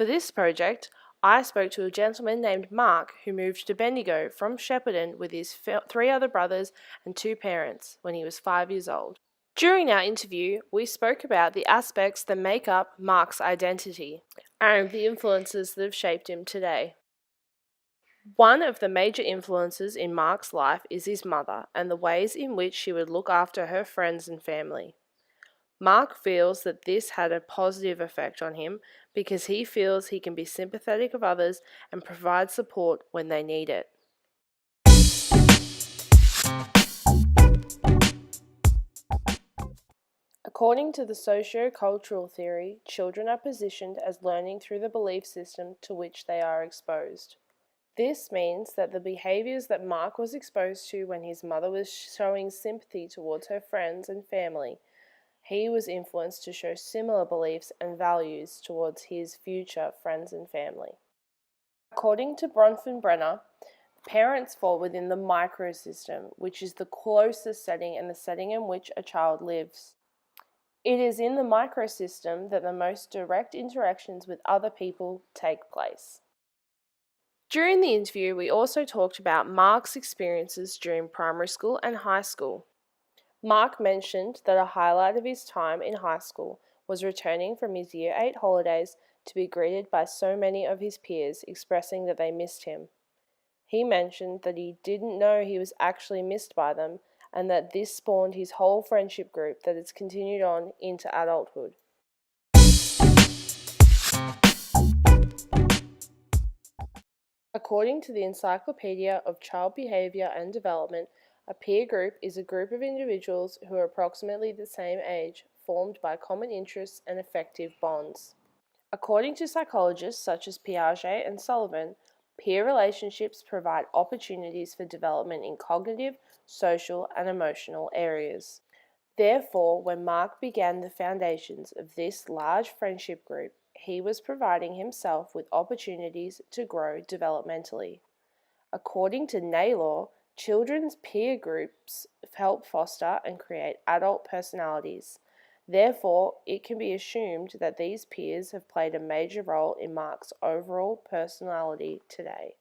For this project, I spoke to a gentleman named Mark who moved to Bendigo from Shepparton with his 3 other brothers and 2 parents when he was 5 years old. During our interview, we spoke about the aspects that make up Mark's identity and the influences that have shaped him today. One of the major influences in Mark's life is his mother and the ways in which she would look after her friends and family. Mark feels that this had a positive effect on him because he feels he can be sympathetic of others and provide support when they need it. According to the socio-cultural theory, children are positioned as learning through the belief system to which they are exposed. This means that the behaviours that Mark was exposed to when his mother was showing sympathy towards her friends and family, he was influenced to show similar beliefs and values towards his future friends and family. According to Bronfenbrenner, parents fall within the microsystem, which is the closest setting and the setting in which a child lives. It is in the microsystem that the most direct interactions with other people take place. During the interview, we also talked about Mark's experiences during primary school and high school. Mark mentioned that a highlight of his time in high school was returning from his Year 8 holidays to be greeted by so many of his peers expressing that they missed him. He mentioned that he didn't know he was actually missed by them and that this spawned his whole friendship group that has continued on into adulthood. According to the Encyclopedia of Child Behaviour and Development, a peer group is a group of individuals who are approximately the same age, formed by common interests and affective bonds. According to psychologists such as Piaget and Sullivan, peer relationships provide opportunities for development in cognitive, social, and emotional areas. Therefore, when Mark began the foundations of this large friendship group, he was providing himself with opportunities to grow developmentally. According to Naylor, children's peer groups help foster and create adult personalities. Therefore, it can be assumed that these peers have played a major role in Mark's overall personality today.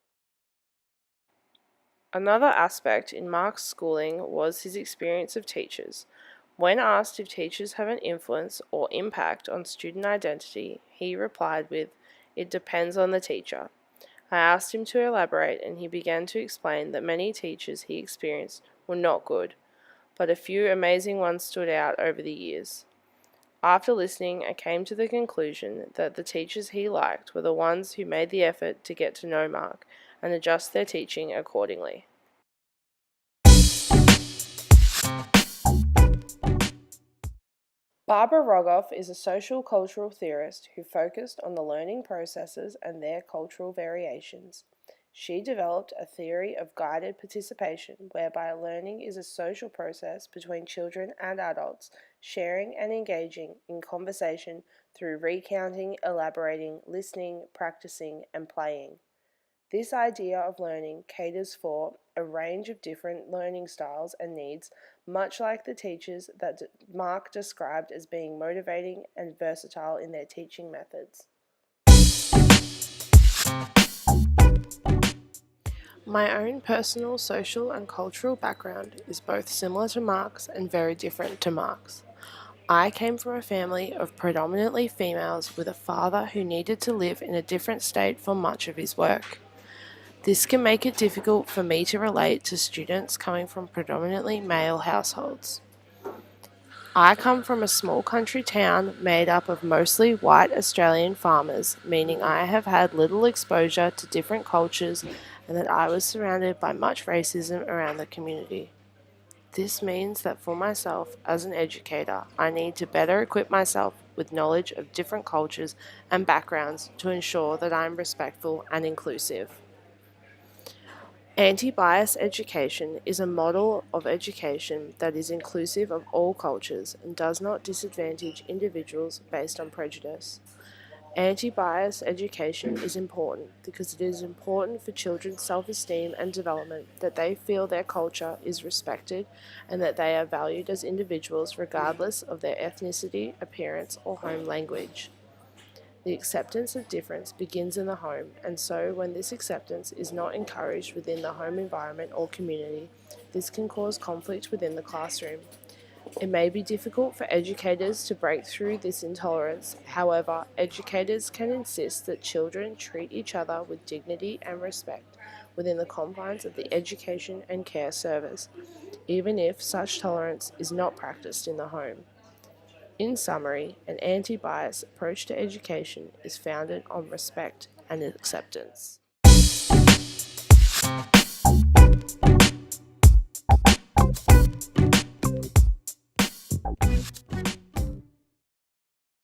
Another aspect in Mark's schooling was his experience of teachers. When asked if teachers have an influence or impact on student identity, he replied with, "It depends on the teacher." I asked him to elaborate, and he began to explain that many teachers he experienced were not good, but a few amazing ones stood out over the years. After listening, I came to the conclusion that the teachers he liked were the ones who made the effort to get to know Mark and adjust their teaching accordingly. Barbara Rogoff is a social cultural theorist who focused on the learning processes and their cultural variations. She developed a theory of guided participation whereby learning is a social process between children and adults, sharing and engaging in conversation through recounting, elaborating, listening, practicing, and playing. This idea of learning caters for a range of different learning styles and needs, much like the teachers that Mark described as being motivating and versatile in their teaching methods. My own personal, social, and cultural background is both similar to Mark's and very different to Mark's. I came from a family of predominantly females with a father who needed to live in a different state for much of his work. This can make it difficult for me to relate to students coming from predominantly male households. I come from a small country town made up of mostly white Australian farmers, meaning I have had little exposure to different cultures and that I was surrounded by much racism around the community. This means that for myself, as an educator, I need to better equip myself with knowledge of different cultures and backgrounds to ensure that I am respectful and inclusive. Anti-bias education is a model of education that is inclusive of all cultures and does not disadvantage individuals based on prejudice. Anti-bias education is important because it is important for children's self-esteem and development that they feel their culture is respected and that they are valued as individuals regardless of their ethnicity, appearance, or home language. The acceptance of difference begins in the home, and so when this acceptance is not encouraged within the home environment or community, this can cause conflict within the classroom. It may be difficult for educators to break through this intolerance. However, educators can insist that children treat each other with dignity and respect within the confines of the education and care service, even if such tolerance is not practiced in the home. In summary, an anti-bias approach to education is founded on respect and acceptance.